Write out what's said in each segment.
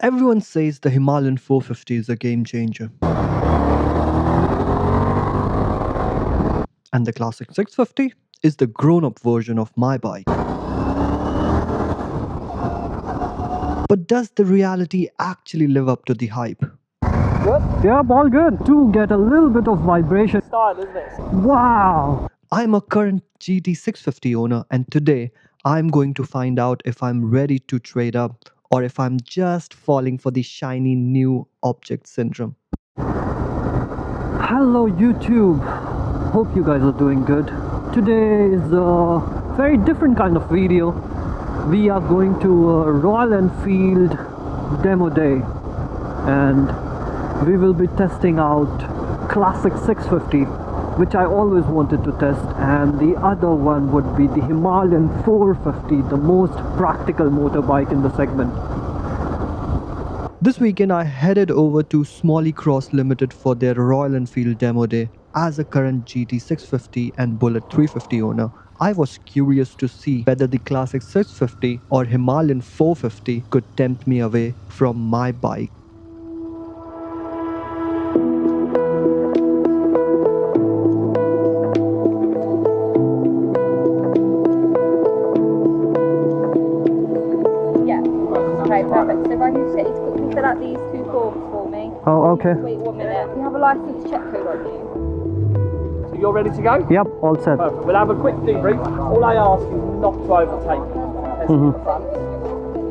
Everyone says the Himalayan 450 is a game changer. And the classic 650 is the grown-up version of my bike. But does the reality actually live up to the hype? Good? Yep, all good. Do get a little bit of vibration. Style, isn't it? Wow! I'm a current GT 650 owner, and today I'm going to find out if I'm ready to trade up or if I'm just falling for the shiny new object syndrome. Hello YouTube! Hope you guys are doing good. Today is a very different kind of video. We are going to a Royal Enfield demo day and we will be testing out classic 650, which I always wanted to test, and the other one would be the Himalayan 450, the most practical motorbike in the segment. This weekend I headed over to Smalley Cross Ltd for their Royal Enfield demo day. As a current GT 650 and Bullet 350 owner, I was curious to see whether the classic 650 or Himalayan 450 could tempt me away from my bike. Okay, perfect. So if I can just get you to quickly fill out these two forms for me. Oh, okay. Wait 1 minute. You have a license check code on you. So you're ready to go? Yep, all set. Perfect. We'll have a quick debrief. All I ask is not to overtake me. Test at the front.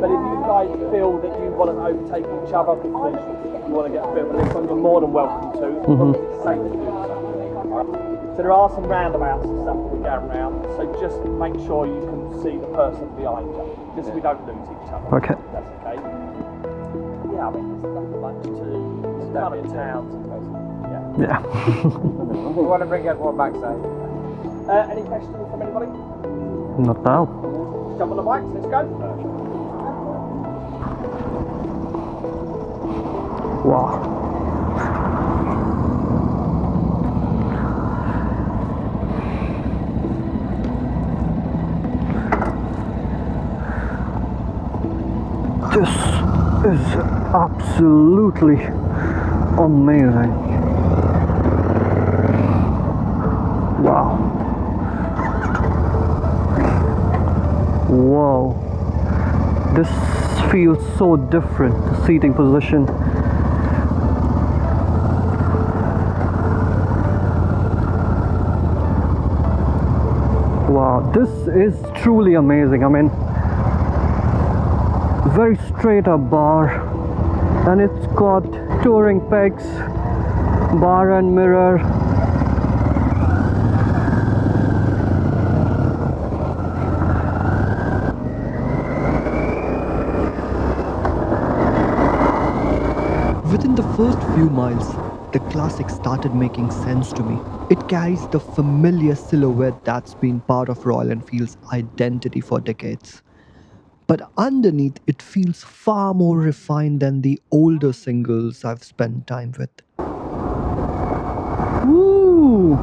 But if you guys feel that you want to overtake each other because you want to get a bit of a lift on, you're more than welcome to. It's safe to do so. So there are some roundabouts and stuff that we're going around, so just make sure you can see the person behind you, just so we don't lose each other. Okay. That's okay. Yeah, I mean, there's nothing much to kind of towns and places. Yeah. We want to bring everyone back safe. Any questions from anybody? Not now. Jump on the bikes, let's go. Wow. This is absolutely amazing. Wow. Whoa. This feels so different, the seating position. Wow, this is truly amazing. I mean, very straight up bar, and it's got touring pegs, bar and mirror. Within the first few miles, the classic started making sense to me. It carries the familiar silhouette that's been part of Royal Enfield's identity for decades. But underneath, it feels far more refined than the older singles I've spent time with. Woo!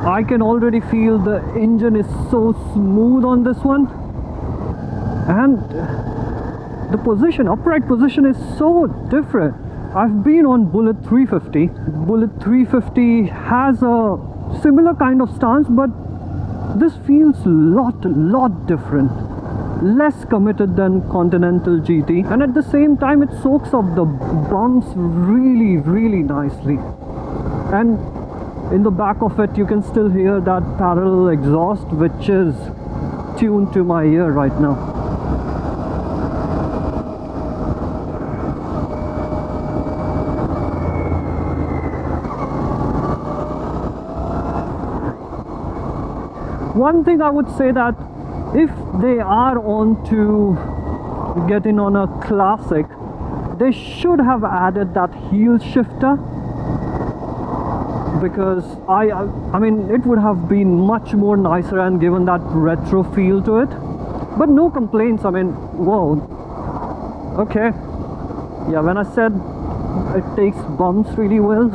I can already feel the engine is so smooth on this one, and the position, upright position, is so different. I've been on Bullet 350. Bullet 350 has a similar kind of stance, but this feels a lot different. Less committed than Continental GT, and at the same time it soaks up the bumps really nicely. And in the back of it you can still hear that parallel exhaust, which is tuned to my ear right now. One thing I would say, that if they are on to getting on a classic, they should have added that heel shifter, because I mean it would have been much more nicer and given that retro feel to it. But no complaints. I mean, whoa, okay, yeah, when I said it takes bumps really well,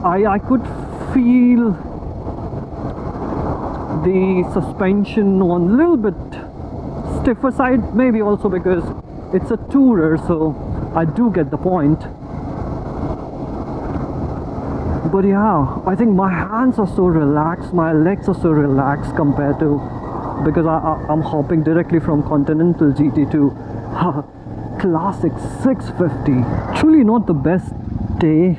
I could feel the suspension on a little bit stiffer side, maybe also because it's a tourer, so I do get the point. But yeah, I think my hands are so relaxed, my legs are so relaxed compared to, because I'm hopping directly from Continental GT to Classic 650. Truly not the best day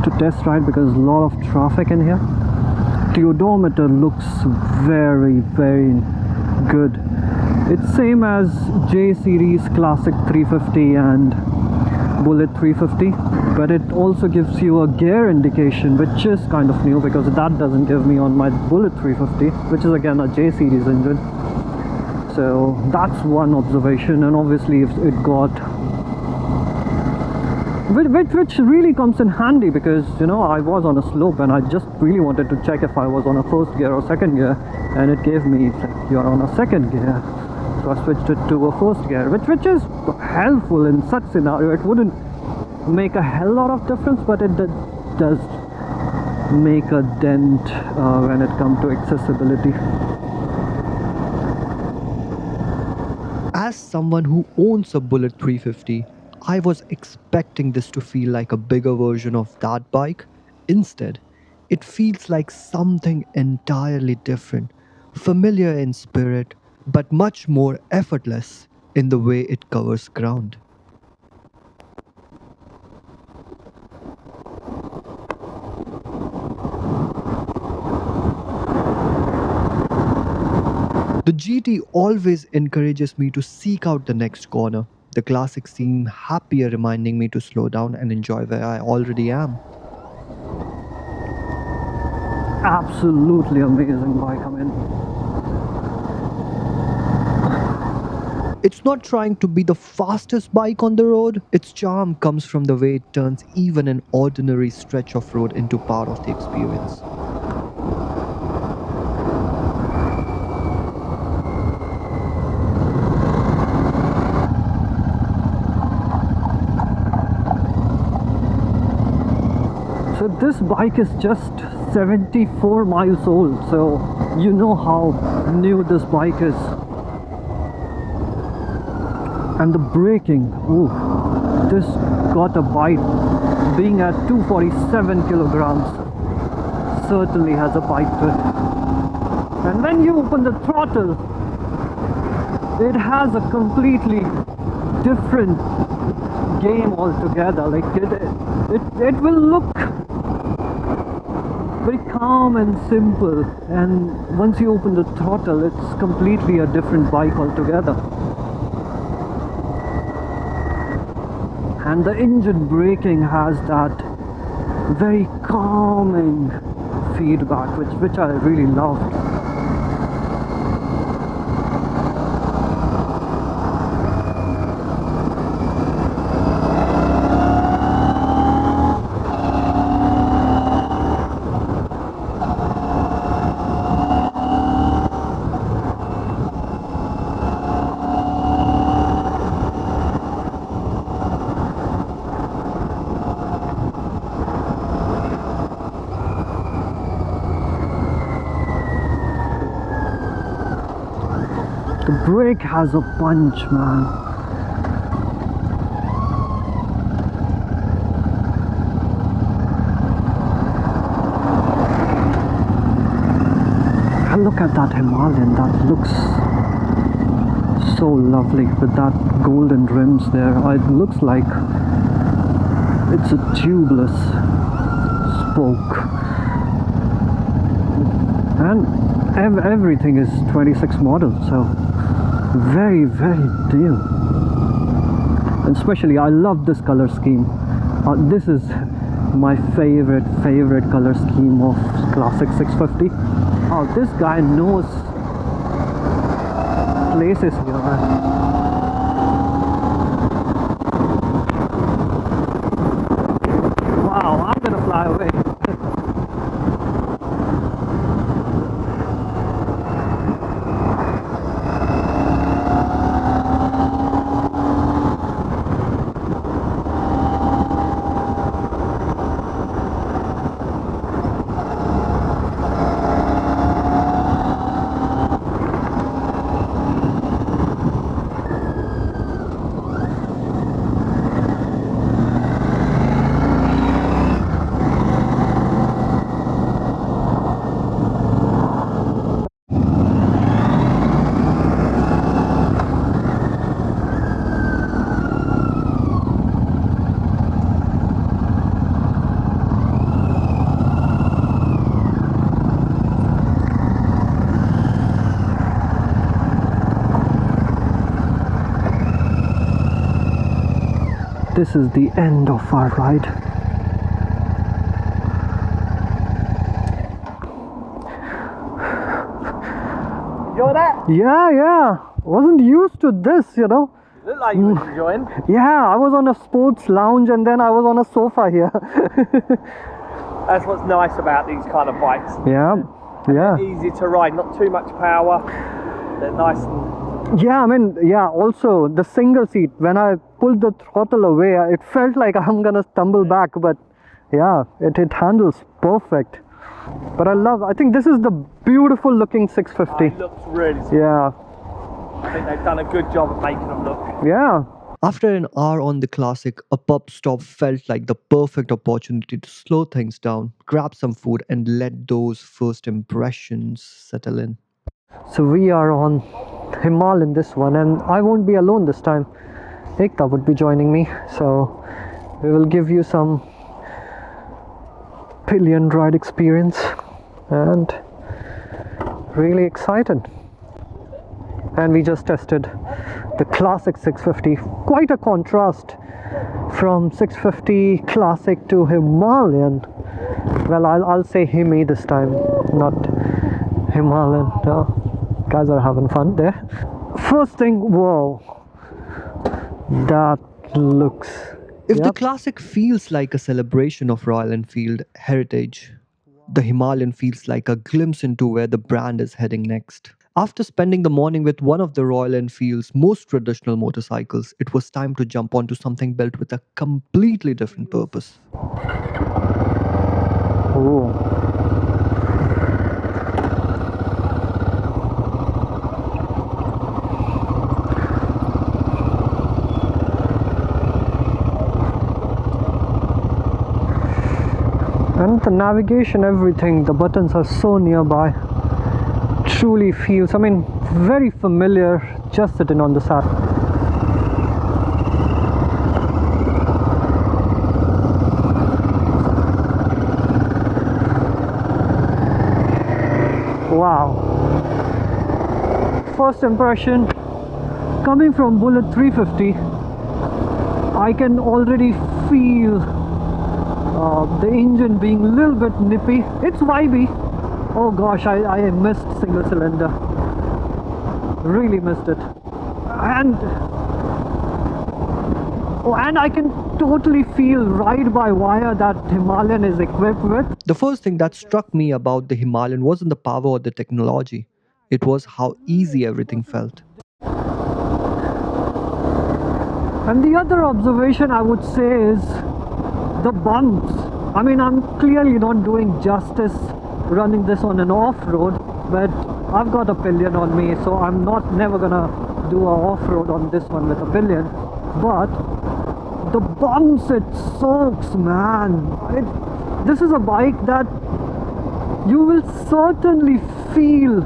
to test ride because a lot of traffic in here. The odometer looks very good. It's same as J series Classic 350 and Bullet 350, but it also gives you a gear indication, which is kind of new because that doesn't give me on my Bullet 350, which is again a J series engine. So that's one observation, and obviously if it got, which really comes in handy because, you know, I was on a slope and I just really wanted to check if I was on a first gear or second gear, and it gave me like, you're on a second gear. So I switched it to a first gear, which is helpful in such scenario. It wouldn't make a hell lot of difference, but it does make a dent when it comes to accessibility. As someone who owns a Bullet 350, I was expecting this to feel like a bigger version of that bike. Instead, it feels like something entirely different, familiar in spirit, but much more effortless in the way it covers ground. The GT always encourages me to seek out the next corner. The classics seem happier, reminding me to slow down and enjoy where I already am. Absolutely amazing bike. I mean, It's not trying to be the fastest bike on the road. Its charm comes from the way it turns even an ordinary stretch of road into part of the experience. so this bike is just 74 miles old, so you know how new this bike is. And the braking, ooh, this got a bite. Being at 247 kilograms, certainly has a bite to it. And when you open the throttle, it has a completely different game altogether. Like it will look very calm and simple, and once you open the throttle, it's completely a different bike altogether. And the engine braking has that very calming feedback, which I really loved. The brake has a punch, man. And look at that Himalayan, that looks so lovely with that golden rims there. It looks like it's a tubeless spoke. And everything is 26 model, so very new. And especially I love this color scheme. This is my favorite color scheme of Classic 650. Oh, this guy knows places here, man. Wow, I'm gonna fly away. this is the end of our ride. Enjoy that? Yeah. Wasn't used to this, you know. You look like you were enjoying. Yeah, I was on a sports lounge and then I was on a sofa here. That's what's nice about these kind of bikes. Yeah. Easy to ride, not too much power. They're nice and... Yeah, I mean, yeah, also the single seat, when I pulled the throttle away, it felt like I'm gonna stumble back, but yeah, it handles perfect. But I think this is the beautiful looking 650. It looks really smooth. Yeah. I think they've done a good job of making them look. Yeah. After an hour on the Classic, a pub stop felt like the perfect opportunity to slow things down, grab some food, and let those first impressions settle in. So we are on Himalayan this one, and I won't be alone this time. Ekta would be joining me, so we will give you some pillion ride experience, and really excited. And we just tested the Classic 650. Quite a contrast from 650 Classic to Himalayan. Well, I'll say Himi this time, not Himalayan. Guys are having fun there. First thing, whoa, that looks... If the Classic feels like a celebration of Royal Enfield heritage, the Himalayan feels like a glimpse into where the brand is heading next. After spending the morning with one of the Royal Enfield's most traditional motorcycles, it was time to jump onto something built with a completely different purpose. Oh. And the navigation, everything, the buttons are so nearby. Truly feels, I mean, very familiar just sitting on the saddle. Wow. First impression, coming from Bullet 350, I can already feel the engine being a little bit nippy. It's vibey. Oh gosh, I missed single cylinder. Really missed it. And I can totally feel ride-by-wire that Himalayan is equipped with. The first thing that struck me about the Himalayan wasn't the power or the technology. It was how easy everything felt. And the other observation I would say is the bumps. I mean, I'm clearly not doing justice running this on an off-road, but I've got a pillion on me, so I'm never gonna do a off-road on this one with a pillion. But the bumps, it soaks, man. This is a bike that you will certainly feel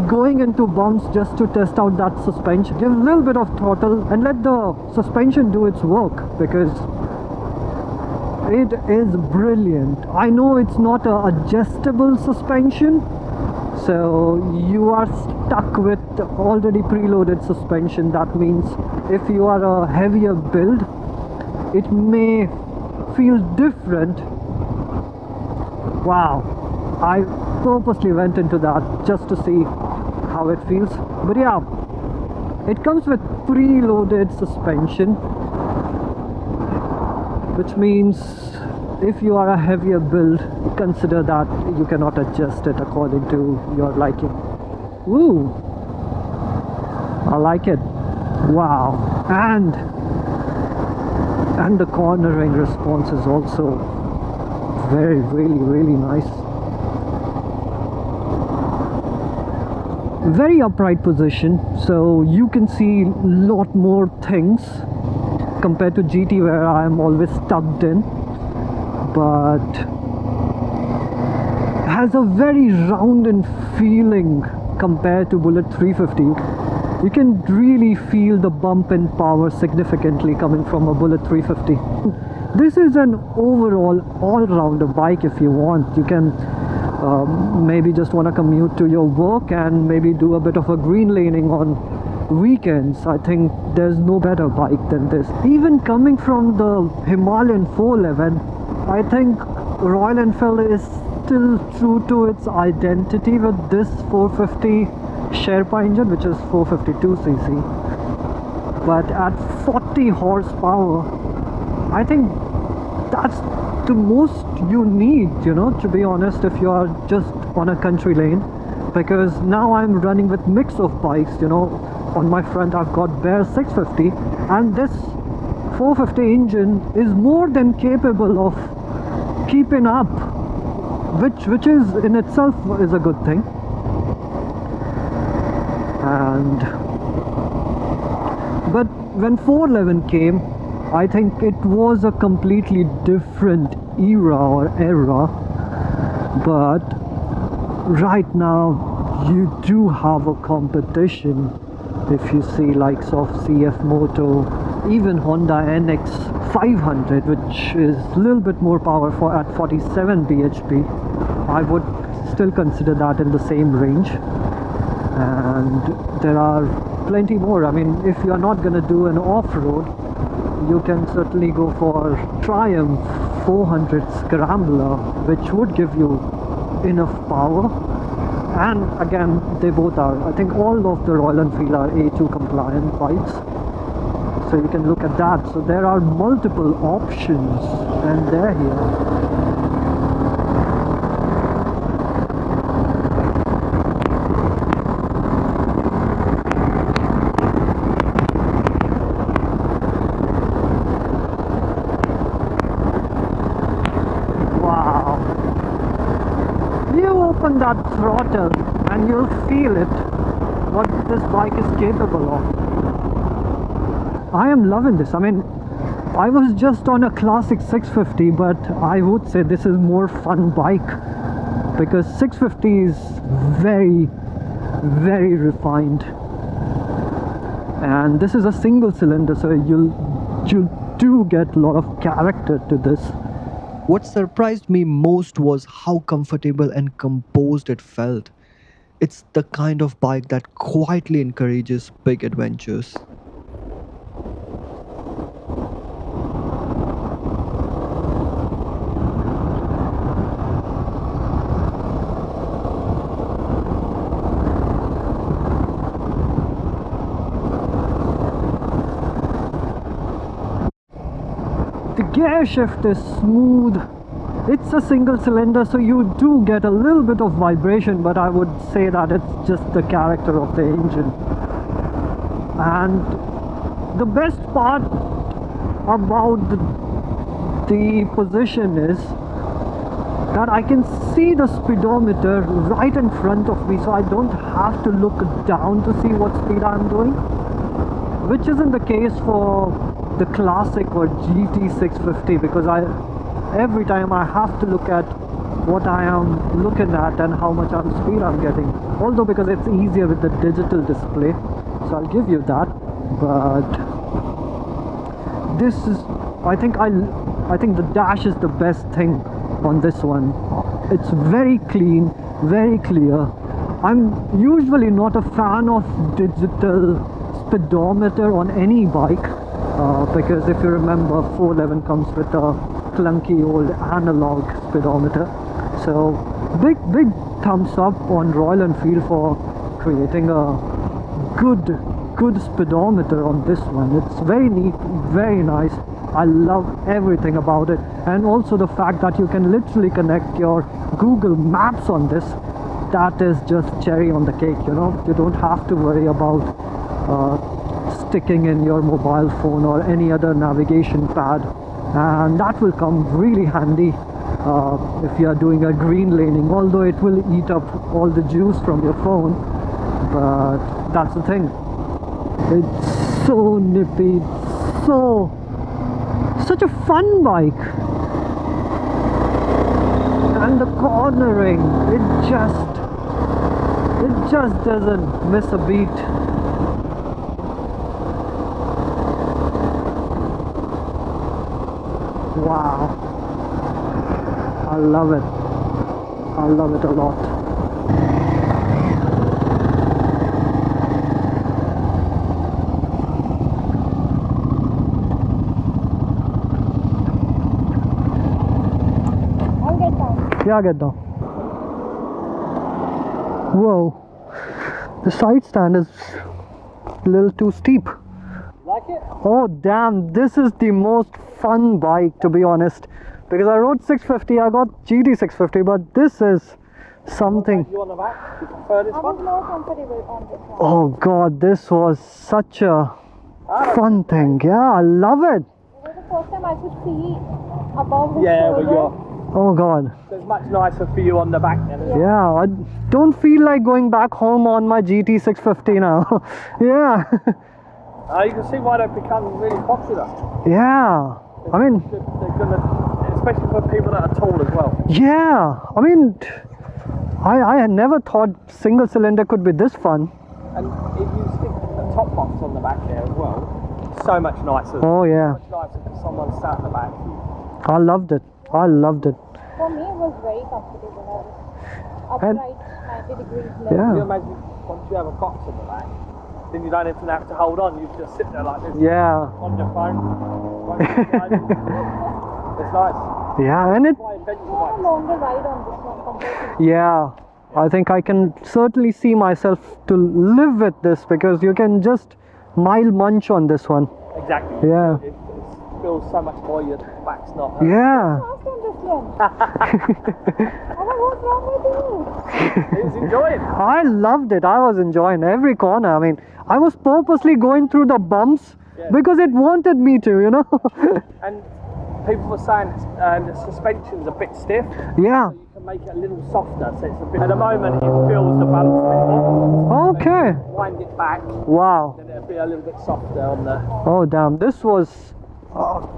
going into bumps just to test out that suspension. Give a little bit of throttle and let the suspension do its work, because it is brilliant. I know it's not a adjustable suspension, so you are stuck with already preloaded suspension. That means if you are a heavier build, it may feel different. Wow, I purposely went into that just to see how it feels. But yeah, it comes with preloaded suspension, which means if you are a heavier build, consider that you cannot adjust it according to your liking. Ooh, I like it. Wow. And the cornering response is also really nice. Very upright position, so you can see a lot more things compared to GT, where I am always tucked in, but has a very rounded feeling compared to Bullet 350. You can really feel the bump in power significantly coming from a Bullet 350. This is an overall all-rounder bike. If you want, you can maybe just want to commute to your work and maybe do a bit of a green laning on weekends, I think there's no better bike than this. Even coming from the Himalayan 411, I think Royal Enfield is still true to its identity with this 450 Sherpa engine, which is 452cc. But at 40 horsepower, I think that's the most you need, you know, to be honest, if you are just on a country lane. Because now I'm running with mix of bikes, you know. On my front I've got bare 650, and this 450 engine is more than capable of keeping up, which is in itself is a good thing. And but when 411 came, I think it was a completely different era. But right now you do have a competition. If you see likes of CF Moto, even Honda NX 500, which is a little bit more powerful at 47 bhp, I would still consider that in the same range. And there are plenty more. I mean, if you are not going to do an off-road, you can certainly go for Triumph 400 Scrambler, which would give you enough power. And again, they both are, I think all of the Royal Enfield are A2 compliant bikes, so you can look at that. So there are multiple options, and they're here. Open that throttle and you'll feel it, what this bike is capable of. I am loving this. I mean, I was just on a classic 650, but I would say this is more fun bike, because 650 is very, very refined, and this is a single cylinder, so you do get a lot of character to this. What surprised me most was how comfortable and composed it felt. It's the kind of bike that quietly encourages big adventures. The gear shift is smooth. It's a single cylinder, so you do get a little bit of vibration, but I would say that it's just the character of the engine. And the best part about the position is that I can see the speedometer right in front of me, so I don't have to look down to see what speed I'm doing, which isn't the case for the classic or GT 650, because every time I have to look at what I am looking at and how much speed I'm getting. Although because it's easier with the digital display, so I'll give you that. But this is, I think the dash is the best thing on this one. It's very clean, very clear. I'm usually not a fan of digital speedometer on any bike. Because if you remember, 411 comes with a clunky old analog speedometer. So big thumbs up on Royal Enfield for creating a good speedometer on this one. It's very neat, very nice. I love everything about it, and also the fact that you can literally connect your Google Maps on this. That is just cherry on the cake, you know. You don't have to worry about sticking in your mobile phone or any other navigation pad, and that will come really handy if you are doing a green laning, although it will eat up all the juice from your phone. But that's the thing, it's so nippy, such a fun bike, and the cornering, it just doesn't miss a beat. Wow, I love it. I love it a lot. Yeah, get down. Whoa. The side stand is a little too steep. Like it? Oh damn, this is the most fun bike, to be honest. Because I rode 650, I got GT 650, but this is something. You on the back? You prefer this I one? was more comfortable on this one. Oh god, this was such a fun thing. Yeah, I love it. It was the first time I could see above the Yeah, but shoulder. you're. Oh god. So it's much nicer for you on the back then, isn't it? Yeah, I don't feel like going back home on my GT 650 now. Yeah. You can see why they've become really popular. Yeah. I mean, They're gonna, especially for people that are tall as well. yeah. I mean, I had never thought single cylinder could be this fun. And if you stick a top box on the back there as well, it's so much nicer. Oh yeah. Much nicer for someone sat in the back. I loved it. I loved it. For me, it was very comfortable. I was And- upright, 90 degrees left. Can you Yeah. imagine once you have a box on the back, then you don't even have to hold on, you just sit there like this Yeah. on your phone. It's nice. Yeah, and it Why invent You your have a bikes? longer ride on this one compared to yeah. I think I can certainly see myself to live with this because you can just mild munch on this one. Exactly. Yeah. It feels so much more, your back's not hurt. Yeah. fast on this one. I'm like, what's wrong with you? He was enjoying. I loved it. I was enjoying every corner. I mean, I was purposely going through the bumps Yeah. because it wanted me to, you know. And people were saying the suspension's a bit stiff. Yeah. You can make it a little softer, so it's a bit. At the moment, it feels the balance a bit more. Okay. Wind it back, Wow. then it'll be a little bit softer on the. Oh damn. This was,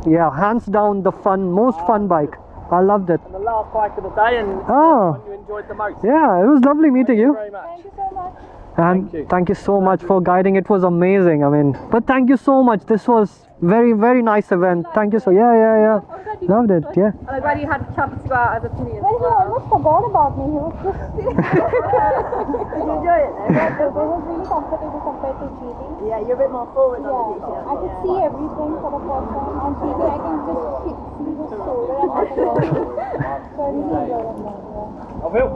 yeah, hands down the most fun bike. I loved it. And the last bike of the day, and it's the Oh. one you enjoyed the most. Yeah, it was lovely meeting you. Very much. Thank you so much. And Thank you. thank you so much for guiding. It was amazing. I mean, but thank you so much. This was very, very nice event. Thank you so. Yeah. Loved it. Yeah. And I'm glad you had a chance to go out as a pillion. Well, he almost forgot about me. He was just sitting. Did you enjoy it? Yeah, it was really comfortable compared to GT. Yeah, you're a bit more forward on the Yeah, detail. I could see everything for the first time. On GT, I can just see the shoulder and nothing else. So I really enjoyed it. Yeah. I will.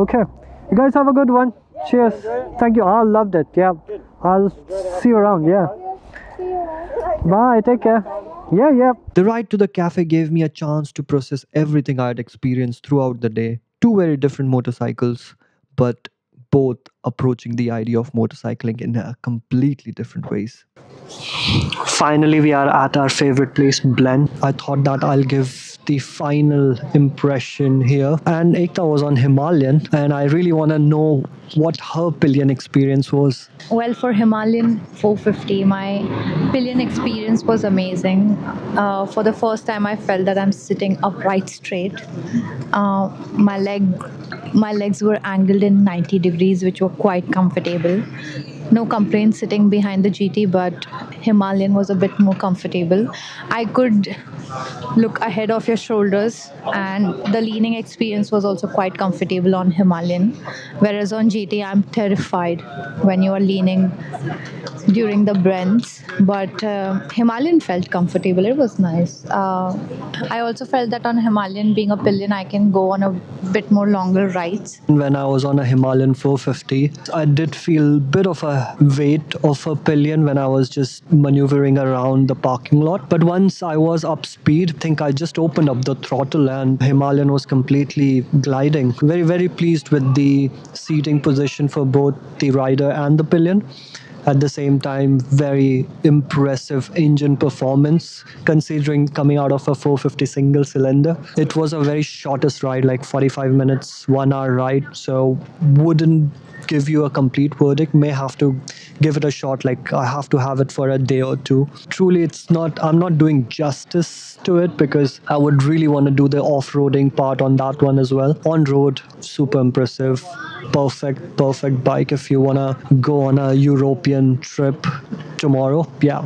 Okay. You guys have a good one. Cheers. Thank you. I loved it. Yeah. I'll see you around. Yeah. See you around. Bye. Take care. Yeah. The ride to the cafe gave me a chance to process everything I had experienced throughout the day. Two very different motorcycles, but both approaching the idea of motorcycling in a completely different ways. Finally, we are at our favorite place, Blend. I thought that I'll give the final impression here. And Ekta was on Himalayan, and I really want to know what her pillion experience was. Well, for Himalayan 450, my pillion experience was amazing. For the first time, I felt that I'm sitting upright straight. My legs were angled in 90 degrees, which were quite comfortable. No complaints sitting behind the GT, but Himalayan was a bit more comfortable. I could look ahead of your shoulders, and the leaning experience was also quite comfortable on Himalayan. Whereas on GT, I'm terrified when you are leaning during the bends. But Himalayan felt comfortable. It was nice. I also felt that on Himalayan, being a pillion, I can go on a bit more longer rides. When I was on a Himalayan 450, I did feel a bit of a weight of a pillion when I was just maneuvering around the parking lot. But once I was up speed, I think I just opened up the throttle and Himalayan was completely gliding. Very, very pleased with the seating position for both the rider and the pillion. At the same time, very impressive engine performance considering coming out of a 450 single cylinder. It was a very shortest ride, like 45 minutes, 1 hour ride. So wouldn't give you a complete verdict. May have to give it a shot. Like I have to have it for a day or two. Truly, I'm not doing justice to it because I would really want to do the off-roading part on that one as well. On road, super impressive. Perfect bike if you want to go on a European trip tomorrow. Yeah.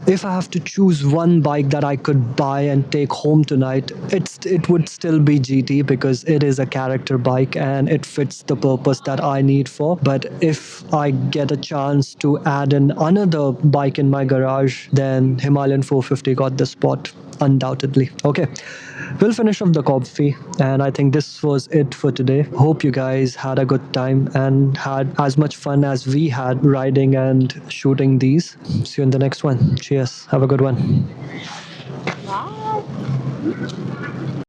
If I have to choose one bike that I could buy and take home tonight, it would still be GT because it is a character bike and it fits the purpose that I need for. But if I get a chance to add in another bike in my garage, then Himalayan 450 got the spot. undoubtedly. Okay, we'll finish off the coffee, and I think this was it for today. Hope you guys had a good time and had as much fun as we had riding and shooting these. See you in the next one. Cheers. Have a good one. Bye.